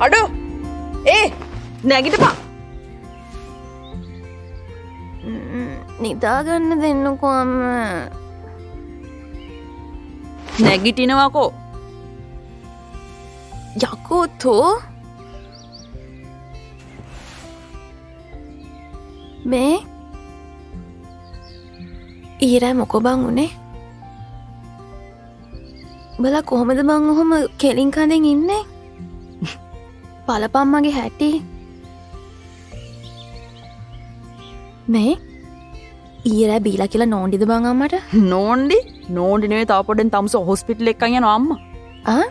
අඩෝ නැගිටපන්. නිදාගන්න දෙන්නකෝ අම්මා. නැගිටිනවකෝ. යකෝ තෝ මේ ඊරෑ මොකෝ බං උනේ? බලා කොහොමද බං ඔහොම කෙලින් කඳෙන් ඉන්නේ? බලපන් මගේ හැටි. මේ ඊරෑ බීලා කියලා නෝන්ඩිද බං අම්මට? නෝන්ඩි නෙවෙයි තව පොඩෙන් තමුස හොස්පිටල් එකක් යනවා අම්මා. ආ